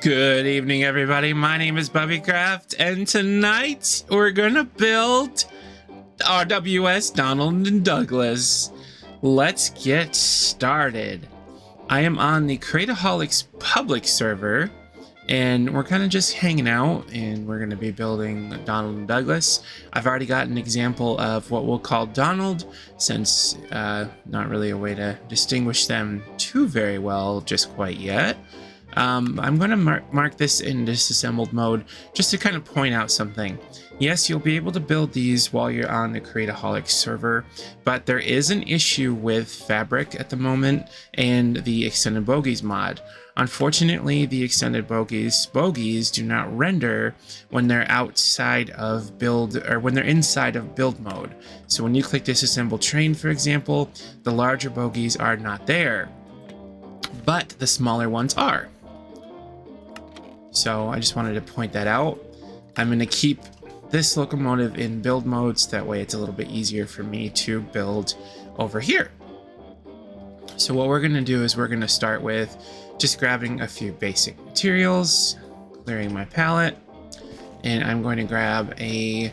Good evening, everybody. My name is Bubby, and tonight we're gonna build RWS Donald and Douglas. Let's get started. I am on the Creataholics public server, and we're kind of just hanging out, and we're gonna be building Donald and Douglas. I've already got an example of what we'll call Donald, since not really a way to distinguish them too very well just quite yet. I'm going to mark this in disassembled mode just to kind of point out something. Yes, you'll be able to build these while you're on the Creataholics server, but there is an issue with Fabric at the moment and the Extended Bogies mod. Unfortunately, the Extended Bogies do not render when they're outside of build, or when they're inside of build mode. So when you click Disassemble Train, for example, the larger bogies are not there, but the smaller ones are. So I just wanted to point that out. I'm going to keep this locomotive in build modes, that way it's a little bit easier for me to build over here. So what we're going to do is we're going to start with just grabbing a few basic materials, clearing my palette, and I'm going to grab a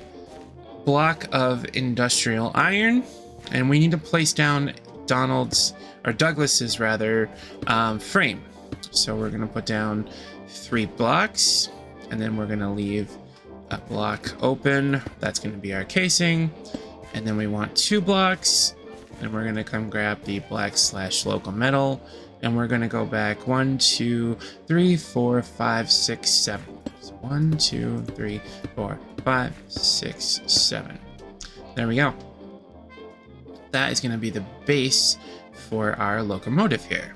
block of industrial iron, and we need to place down Douglas's frame. So we're going to put down 3 blocks, and then we're going to leave a block open. That's going to be our casing. And then we want 2 blocks, and we're going to come grab the black/local metal, and we're going to go back 1, 2, 3, 4, 5, 6, 7. So 1, 2, 3, 4, 5, 6, 7. There we go. That is going to be the base for our locomotive here.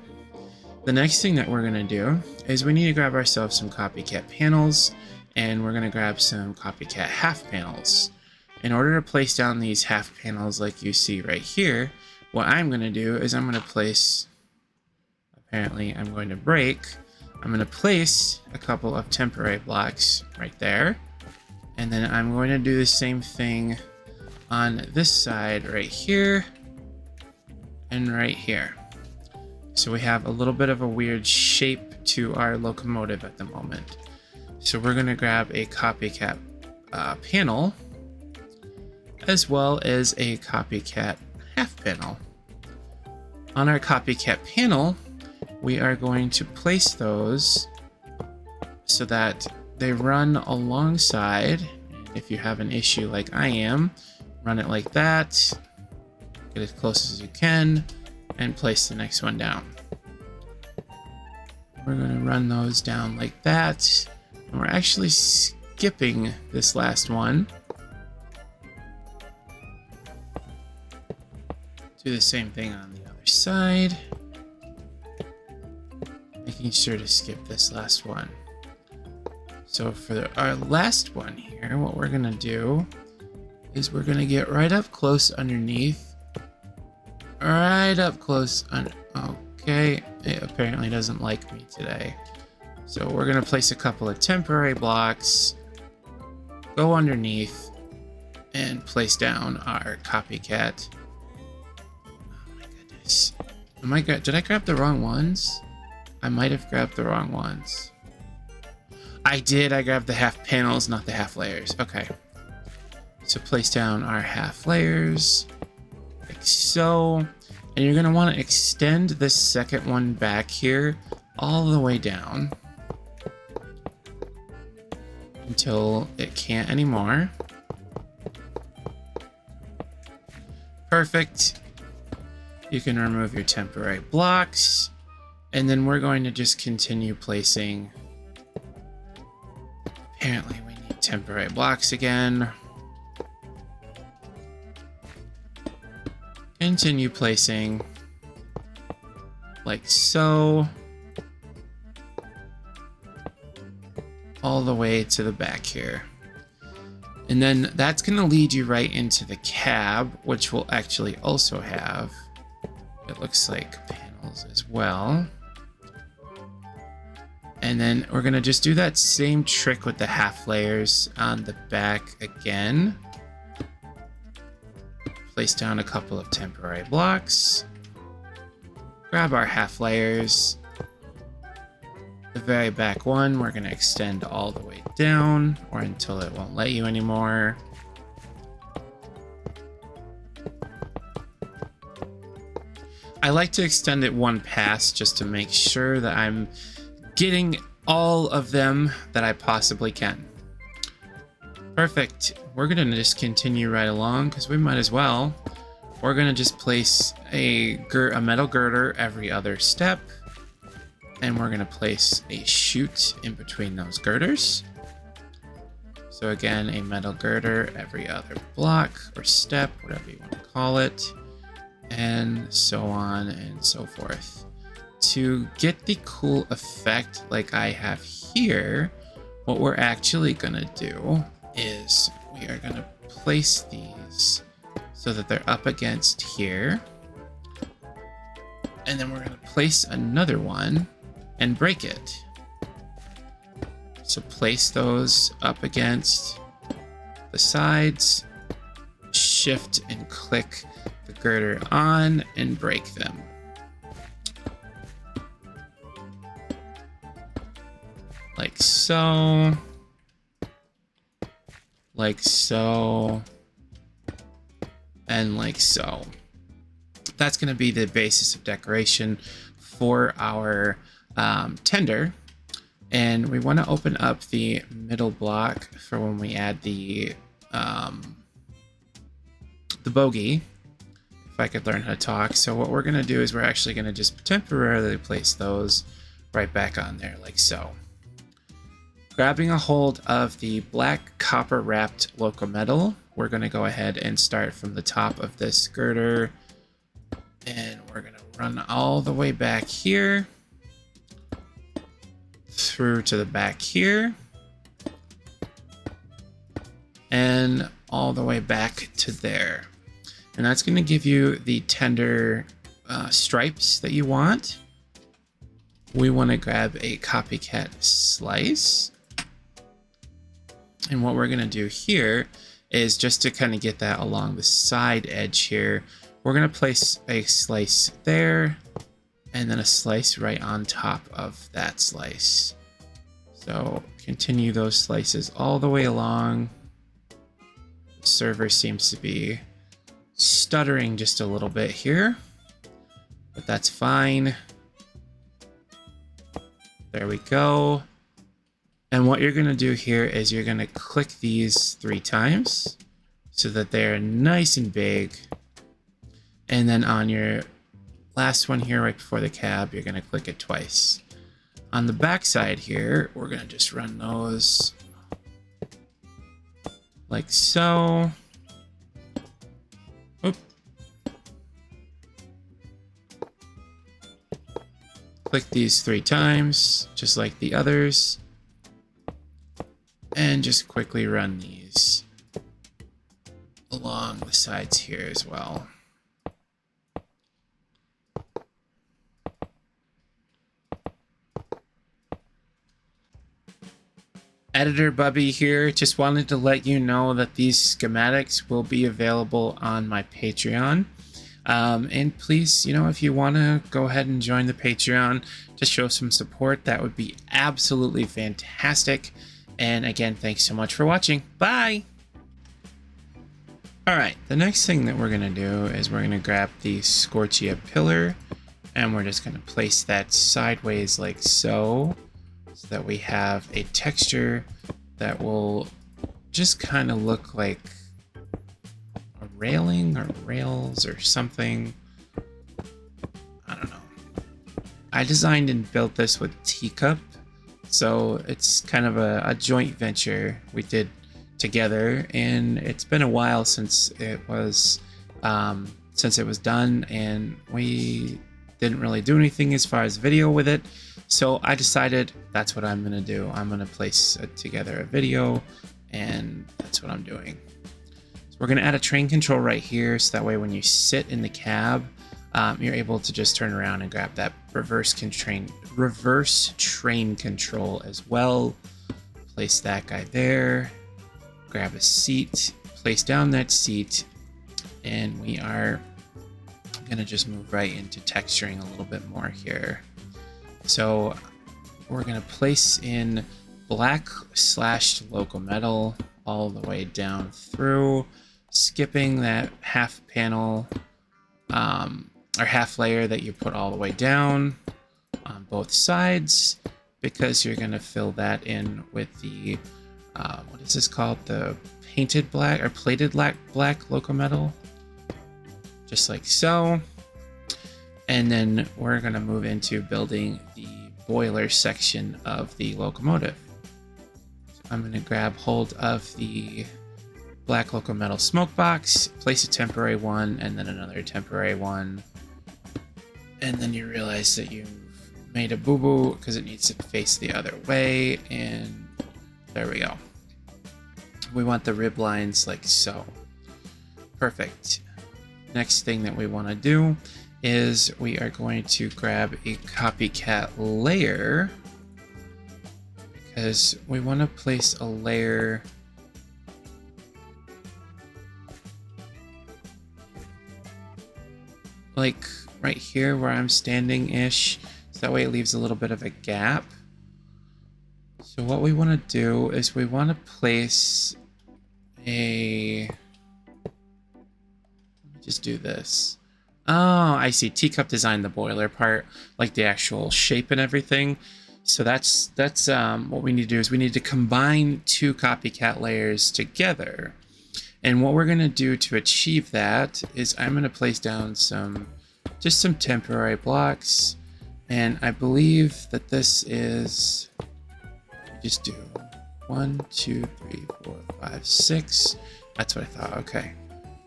The next thing that we're going to do is we need to grab ourselves some copycat panels, and we're going to grab some copycat half panels. In order to place down these half panels like you see right here, what I'm going to do is I'm going to place, apparently I'm going to break, I'm going to place a couple of temporary blocks right there, and then I'm going to do the same thing on this side right here and right here. So we have a little bit of a weird shape to our locomotive at the moment. So we're going to grab a copycat panel, as well as a copycat half panel. On our copycat panel, we are going to place those so that they run alongside. If you have an issue like I am, run it like that, get as close as you can, and place the next one down. We're going to run those down like that, and we're actually skipping this last one. Do the same thing on the other side, making sure to skip this last one. So for our last one here, what we're going to do is we're going to get right up close underneath. Right up close. Okay, it apparently doesn't like me today. So we're going to place a couple of temporary blocks, go underneath, and place down our copycat. Oh my goodness. Did I grab the wrong ones? I might have grabbed the wrong ones. I did. I grabbed the half panels, not the half layers. Okay. So place down our half layers, like so. And you're going to want to extend this second one back here all the way down until it can't anymore. Perfect. You can remove your temporary blocks, and then we're going to just continue placing. Apparently we need temporary blocks again. Continue placing like so, all the way to the back here. And then that's going to lead you right into the cab, which will actually also have, it looks like, panels as well. And then we're going to just do that same trick with the half layers on the back again. Place down a couple of temporary blocks, grab our half layers, very back one, we're going to extend all the way down or until it won't let you anymore. I like to extend it one pass just to make sure that I'm getting all of them that I possibly can. Perfect. We're going to just continue right along because we might as well. We're going to just place a metal girder every other step. And we're going to place a chute in between those girders. So again, a metal girder every other block or step, whatever you want to call it. And so on and so forth. To get the cool effect like I have here, what we're actually going to do is we are going to place these so that they're up against here. And then we're going to place another one and break it. So place those up against the sides, shift and click the girder on and break them. Like so. Like so. And like so. That's going to be the basis of decoration for our tender. And we want to open up the middle block for when we add the bogey. If I could learn how to talk. So what we're going to do is we're actually going to just temporarily place those right back on there like so. Grabbing a hold of the black copper wrapped locomotive, we're going to go ahead and start from the top of this girder. And we're going to run all the way back here. Through to the back here. And all the way back to there. And that's going to give you the tender stripes that you want. We want to grab a copycat slice. And what we're going to do here is just to kind of get that along the side edge here, we're going to place a slice there and then a slice right on top of that slice. So continue those slices all the way along. The server seems to be stuttering just a little bit here, but that's fine. There we go. And what you're going to do here is you're going to click these 3 times so that they're nice and big. And then on your last one here right before the cab, you're going to click it twice. On the back side here, we're going to just run those like so. Oop. Click these 3 times, just like the others. And just quickly run these along the sides here as well. Editor Bubby here. Just wanted to let you know that these schematics will be available on my Patreon. And please, if you want to go ahead and join the Patreon to show some support, that would be absolutely fantastic. And again, thanks so much for watching. Bye! Alright, the next thing that we're going to do is we're going to grab the Scorchia pillar, and we're just going to place that sideways like so that we have a texture that will just kind of look like a railing or rails or something. I don't know. I designed and built this with Teacup. So it's kind of a joint venture we did together, and it's been a while since it was done, and we didn't really do anything as far as video with it. So I decided that's what I'm gonna do. I'm gonna place together a video, and that's what I'm doing. So we're gonna add a train control right here, so that way when you sit in the cab, you're able to just turn around and grab that reverse train control as well. Place that guy there, grab a seat, place down that seat, and we are gonna just move right into texturing a little bit more here. So we're going to place in black slashed loco metal all the way down through, skipping that half panel or half layer that you put all the way down on both sides, because you're going to fill that in with the what is this called, the painted black or plated black loco metal, just like so. And then we're going to move into building the boiler section of the locomotive. So I'm going to grab hold of the black loco metal smoke box, place a temporary one, and then another temporary one. And then you realize that you've made a boo-boo because it needs to face the other way. And there we go. We want the rib lines like so. Perfect. Next thing that we want to do is we are going to grab a copycat layer, because we want to place a layer like right here where I'm standing-ish, so that way it leaves a little bit of a gap. So what we want to do is we want to place a... Let me just do this. Oh, I see. Teacup designed the boiler part, like the actual shape and everything. So that's what we need to do is we need to combine two copycat layers together. And what we're going to do to achieve that is I'm going to place down just some temporary blocks. And I believe that this is, just do 1, 2, 3, 4, 5, 6. That's what I thought. Okay.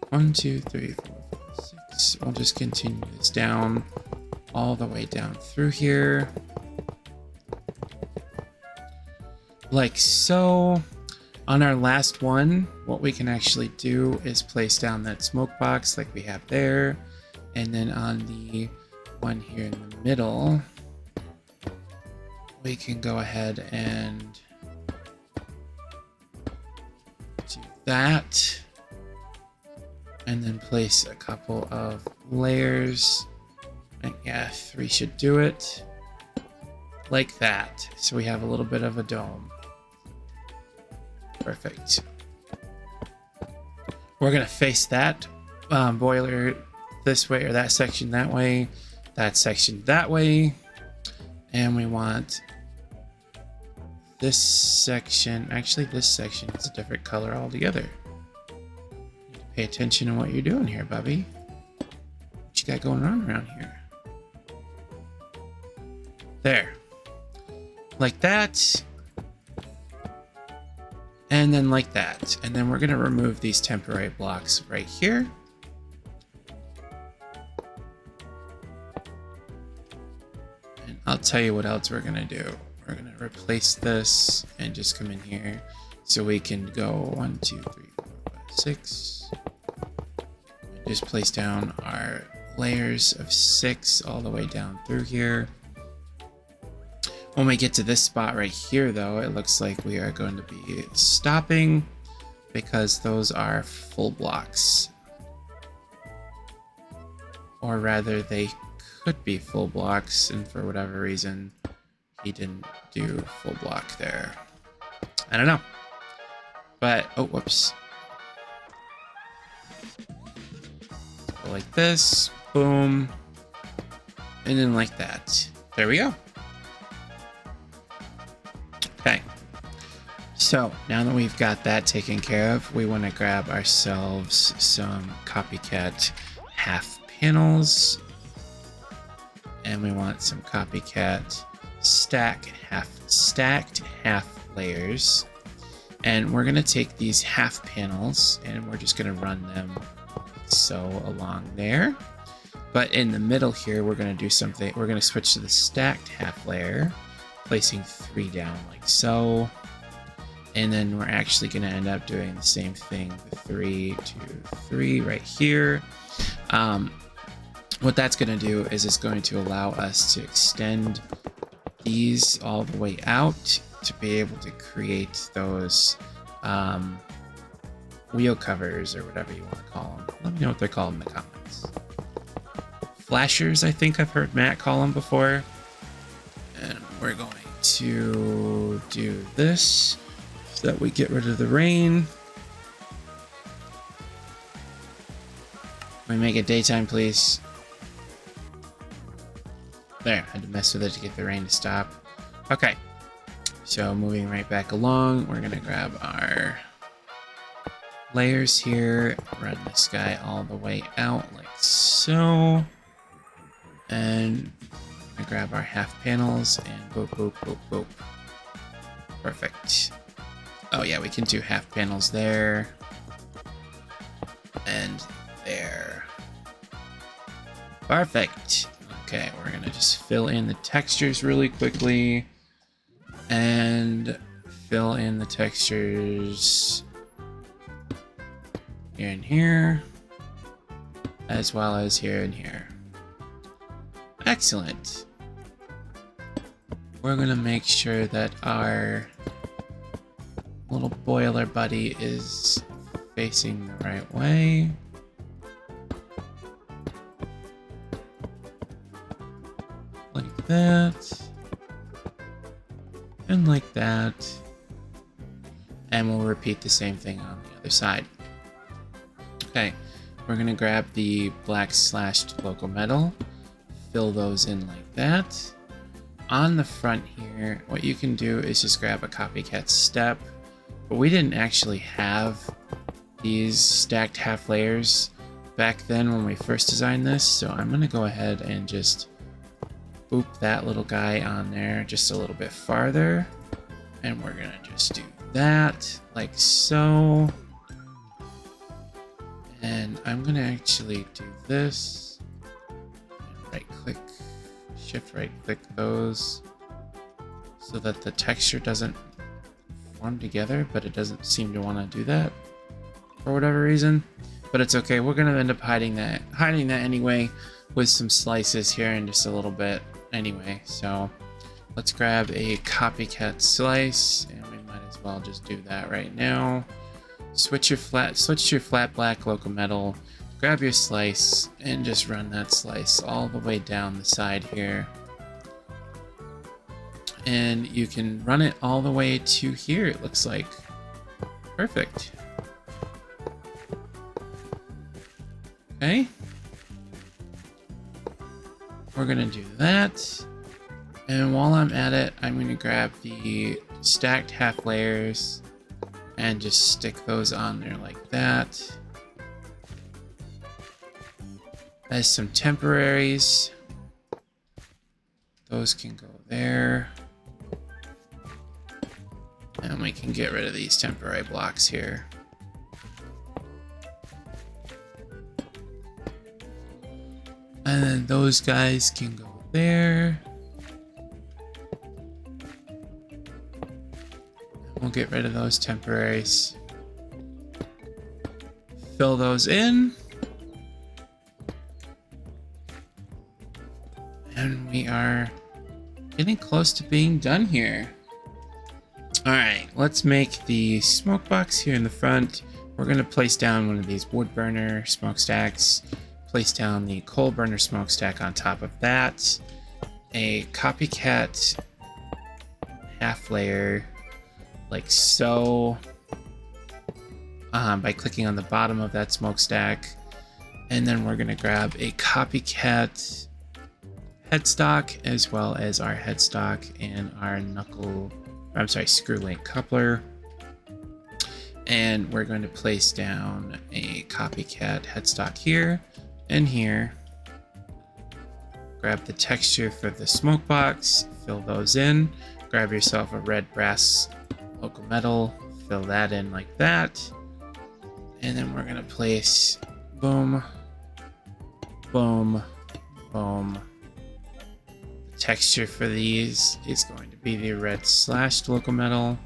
1, 2, 3, 4, 5, 6. We'll just continue this down all the way down through here. Like so. On our last one, what we can actually do is place down that smoke box like we have there. And then on the one here in the middle, we can go ahead and do that. And then place a couple of layers. And yeah, 3 should do it. Like that. So we have a little bit of a dome. Perfect. We're going to face that boiler this way, or that section that way, that section that way. And we want this section, actually this section is a different color altogether. You need to pay attention to what you're doing here, Bubby. What you got going on around here? There. Like that. And then like that. And then we're going to remove these temporary blocks right here. And I'll tell you what else we're going to do. We're going to replace this and just come in here. So we can go 1, 2, 3, 4, 5, 6. Just place down our layers of 6 all the way down through here. When we get to this spot right here, though, it looks like we are going to be stopping because those are full blocks. Or rather, they could be full blocks, and for whatever reason, he didn't do full block there. I don't know. But, oh, whoops. Go like this, boom, and then like that. There we go. Okay, so now that we've got that taken care of, we want to grab ourselves some copycat half panels, and we want some copycat stacked half layers, and we're going to take these half panels and we're just going to run them so along there. But in the middle here, we're going to do something. We're going to switch to the stacked half layer, placing 3 down like so, and then we're actually going to end up doing the same thing with 3, 2, 3 right here. What that's going to do is it's going to allow us to extend these all the way out to be able to create those wheel covers or whatever you want to call them. Let me know what they're called in the comments. Flashers, I think I've heard Matt call them before. And we're going to do this so that we get rid of the rain. Can we make it daytime, please? There, I had to mess with it to get the rain to stop. Okay, so moving right back along, we're gonna grab our layers here, run this guy all the way out like so, and I grab our half panels and boop, boop, boop, boop. Perfect. Oh yeah, we can do half panels there and there. Perfect. Okay, we're gonna just fill in the textures really quickly and fill in the textures here and here, as well as here and here. Excellent. We're gonna make sure that our little boiler buddy is facing the right way. Like that. And like that. And we'll repeat the same thing on the other side. Okay, we're gonna grab the black slashed loco metal, fill those in like that. On the front here, what you can do is just grab a copycat step, but we didn't actually have these stacked half layers back then when we first designed this, so I'm gonna go ahead and just boop that little guy on there just a little bit farther, and we're gonna just do that like so. And I'm gonna actually do this, right click, shift right click those so that the texture doesn't form together, but it doesn't seem to want to do that for whatever reason, but it's okay. We're gonna end up hiding that anyway with some slices here in just a little bit anyway. So let's grab a copycat slice, and we might as well just do that right now. Switch to your flat black loco metal, grab your slice, and just run that slice all the way down the side here. And you can run it all the way to here, it looks like. Perfect. Okay. We're gonna do that. And while I'm at it, I'm gonna grab the stacked half layers and just stick those on there like that. As some temporaries, those can go there. And we can get rid of these temporary blocks here. And then those guys can go there. We'll get rid of those temporaries. Fill those in. And we are getting close to being done here. Alright, let's make the smoke box here in the front. We're going to place down one of these wood burner smokestacks. Place down the coal burner smokestack on top of that. A copycat half layer like so, by clicking on the bottom of that smokestack. And then we're going to grab a copycat headstock, as well as our headstock and our screw link coupler. And we're going to place down a copycat headstock here and here. Grab the texture for the smoke box, fill those in. Grab yourself a red brass loco metal, fill that in like that. And then we're gonna place boom, boom, boom. The texture for these is going to be the red slashed loco metal.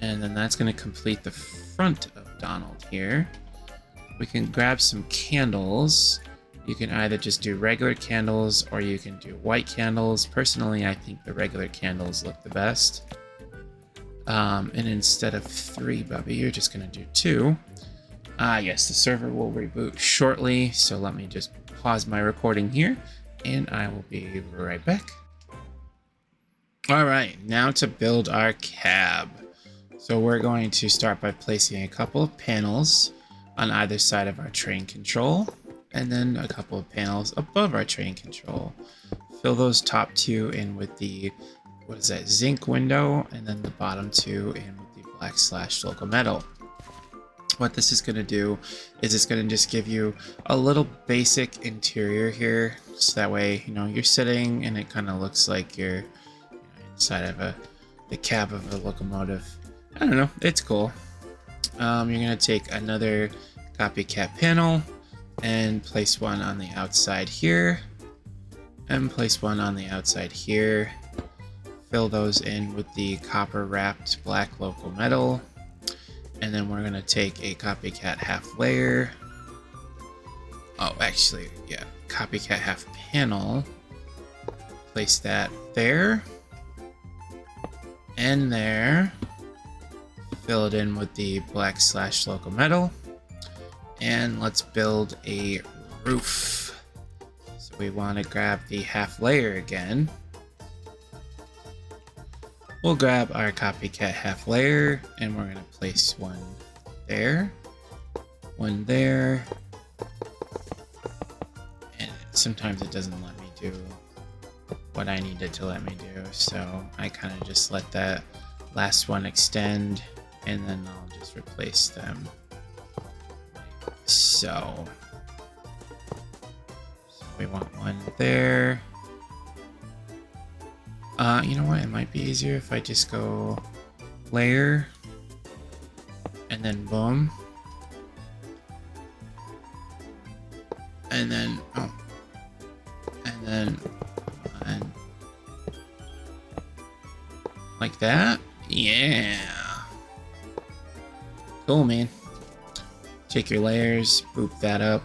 And then that's gonna complete the front of Donald here. We can grab some candles. You can either just do regular candles or you can do white candles. Personally, I think the regular candles look the best. And instead of 3, Bubby, you're just going to do 2. Yes, the server will reboot shortly, so let me just pause my recording here, and I will be right back. All right, now to build our cab. So we're going to start by placing a couple of panels on either side of our train control, and then a couple of panels above our train control. Fill those top two in with the, what is that, zinc window, and then the bottom two in with the black / local metal. What this is going to do is it's going to just give you a little basic interior here, so that way, you know, you're sitting and it kind of looks like you're, inside of the cab of a locomotive. I don't know, it's cool. You're going to take another copycat panel and place one on the outside here, and place one on the outside here. Fill those in with the copper wrapped black local metal. And then we're gonna take a copycat half layer. Oh, actually, yeah, copycat half panel. Place that there and there. Fill it in with the black / local metal. And let's build a roof. So we want to grab the half layer again. We'll grab our copycat half layer, and we're going to place one there, one there, and sometimes it doesn't let me do what I need it to let me do, so I kind of just let that last one extend, and then I'll just replace them like so. So we want one there. You know what? It might be easier if I just go layer and then boom. And then, oh. And then one. Like that? Yeah. Cool, man. Take your layers, boop that up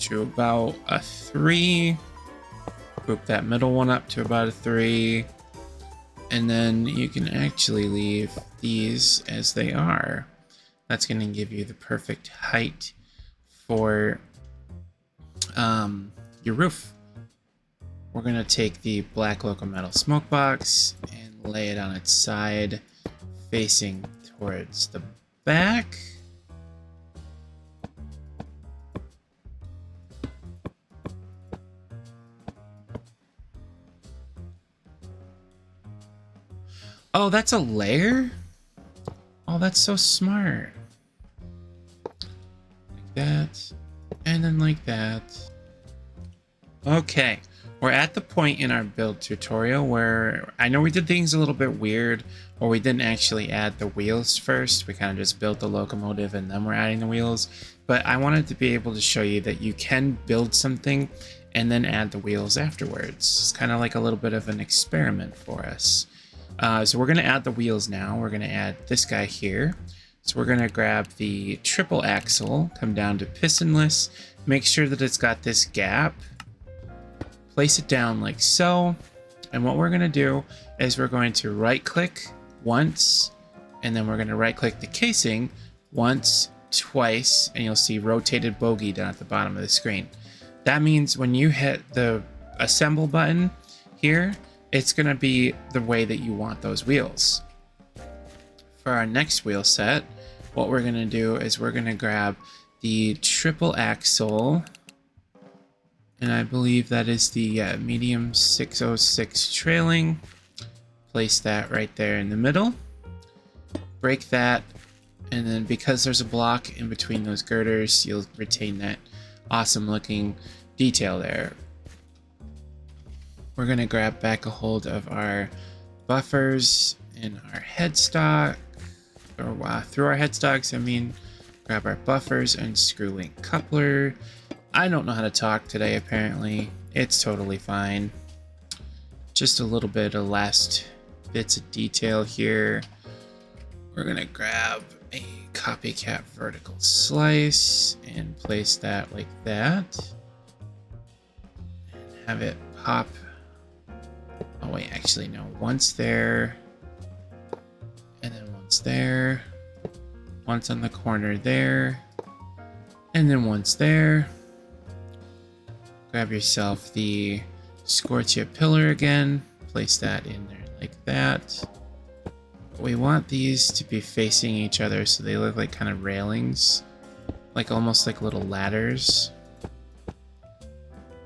to about a 3. Boop that middle one up to about a 3, and then you can actually leave these as they are. That's going to give you the perfect height for your roof. We're going to take the black local metal smoke box and lay it on its side facing towards the back. Oh, that's a layer? Oh, that's so smart. Like that, and then like that. Okay, we're at the point in our build tutorial where I know we did things a little bit weird, or we didn't actually add the wheels first. We kind of just built the locomotive and then we're adding the wheels. But I wanted to be able to show you that you can build something and then add the wheels afterwards. It's kind of like a little bit of an experiment for us. So we're going to add the wheels now. We're going to add this guy here. So we're going to grab the triple axle, come down to pistonless, make sure that it's got this gap, place it down like so. And what we're going to do is we're going to right click once, and then we're going to right click the casing once, twice, and you'll see rotated bogey down at the bottom of the screen. That means when you hit the assemble button here, it's going to be the way that you want those wheels. For our next wheel set, what we're going to do is we're going to grab the triple axle, and I believe that is the medium 606 trailing. Place that right there in the middle. Break that, and then because there's a block in between those girders, you'll retain that awesome looking detail there. We're going to grab back a hold of our buffers in our headstock, or through our headstocks, I mean, grab our buffers and screw link coupler. I don't know how to talk today, apparently. It's totally fine. Just a little bit of last bits of detail here. We're going to grab a copycat vertical slice and place that like that. And have it pop. Oh wait, actually no, once there, and then once there, once on the corner there, and then once there. Grab yourself the Scorchia pillar again, place that in there like that. We want these to be facing each other so they look like kind of railings, like almost like little ladders,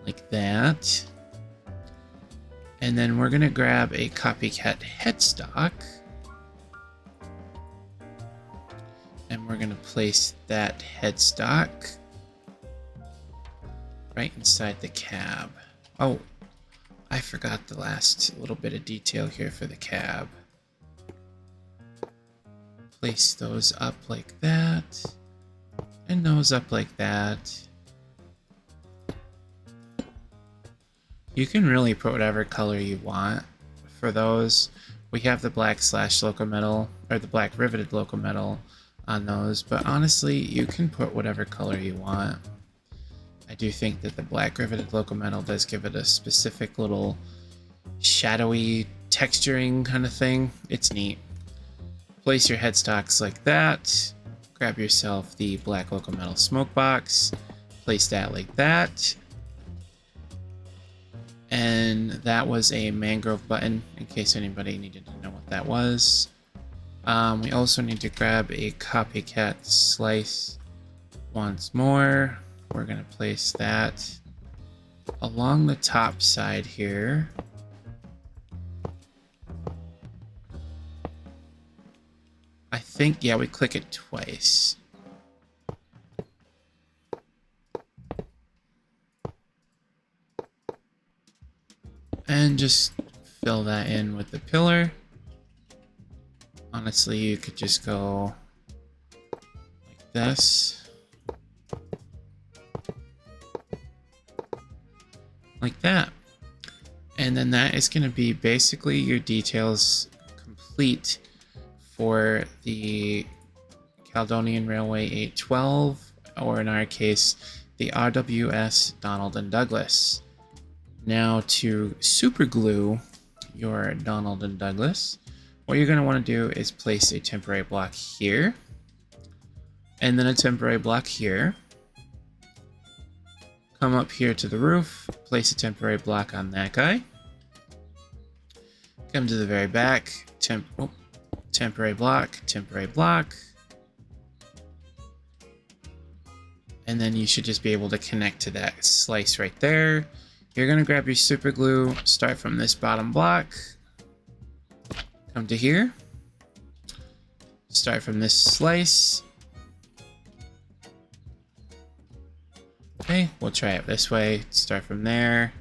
like that. And then we're gonna grab a copycat headstock, and we're gonna place that headstock right inside the cab. Oh, I forgot the last little bit of detail here for the cab. Place those up like that, and those up like that. You can really put whatever color you want for those. We have the black slash locometal, or the black riveted locometal on those, but honestly, you can put whatever color you want. I do think that the black riveted locometal does give it a specific little shadowy texturing kind of thing. It's neat. Place your headstocks like that. Grab yourself the black locometal smoke box. Place that like that. And that was a mangrove button, in case anybody needed to know what that was. We also need to grab a copycat slice once more. We're going to place that along the top side here. I think, yeah, we click it twice. And just fill that in with the pillar. Honestly, you could just go like this. Like that. And then that is going to be basically your details complete for the Caledonian Railway 812, or in our case, the RWS Donald and Douglas. Now to super glue your Donald and Douglas, what you're going to want to do is place a temporary block here, and then a temporary block here. Come up here to the roof, place a temporary block on that guy. Come to the very back, temporary block, and then you should just be able to connect to that slice right there. You're going to grab your super glue, start from this bottom block, come to here, start from this slice. Okay, we'll try it this way, start from there.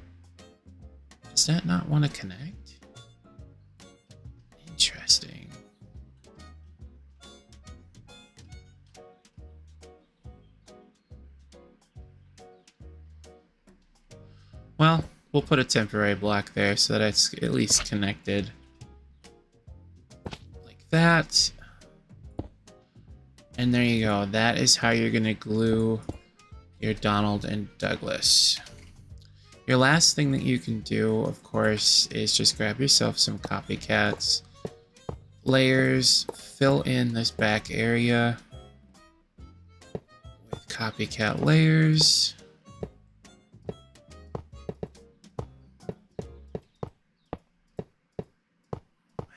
Does that not want to connect? Interesting. Well, we'll put a temporary block there so that it's at least connected. Like that. And there you go. That is how you're going to glue your Donald and Douglas. Your last thing that you can do, of course, is just grab yourself some copycats. Layers, fill in this back area with copycat layers.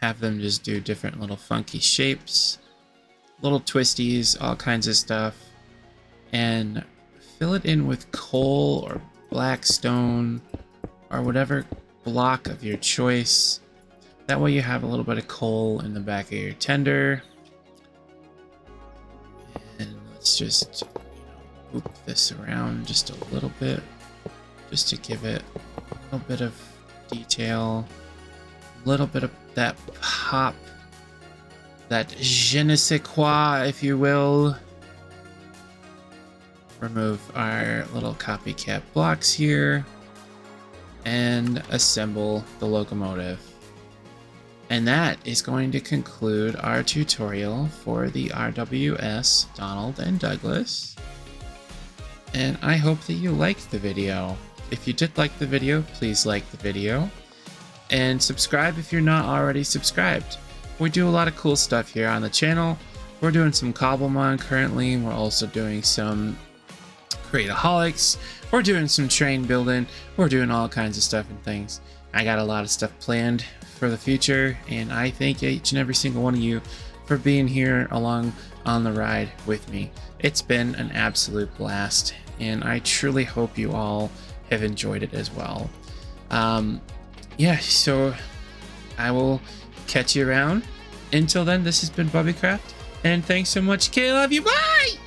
Have them just do different little funky shapes, little twisties, all kinds of stuff, and fill it in with coal or black stone or whatever block of your choice. That way you have a little bit of coal in the back of your tender. And let's just loop this around just a little bit, just to give it a little bit of detail, a little bit of that pop, that je ne sais quoi, if you will. Remove our little copycat blocks here and assemble the locomotive. And that is going to conclude our tutorial for the RWS Donald and Douglas. And I hope that you liked the video. If you did like the video, please like the video. And subscribe if you're not already subscribed. We do a lot of cool stuff here on the channel. We're doing some Cobblemon currently. We're also doing some Creataholics. We're doing some train building. We're doing all kinds of stuff and things. I got a lot of stuff planned for the future, and I thank each and every single one of you for being here along on the ride with me. It's been an absolute blast, and I truly hope you all have enjoyed it as well. Yeah, so I will catch you around. Until then, this has been Bubbycraft, and thanks so much. Okay, I love you. Bye!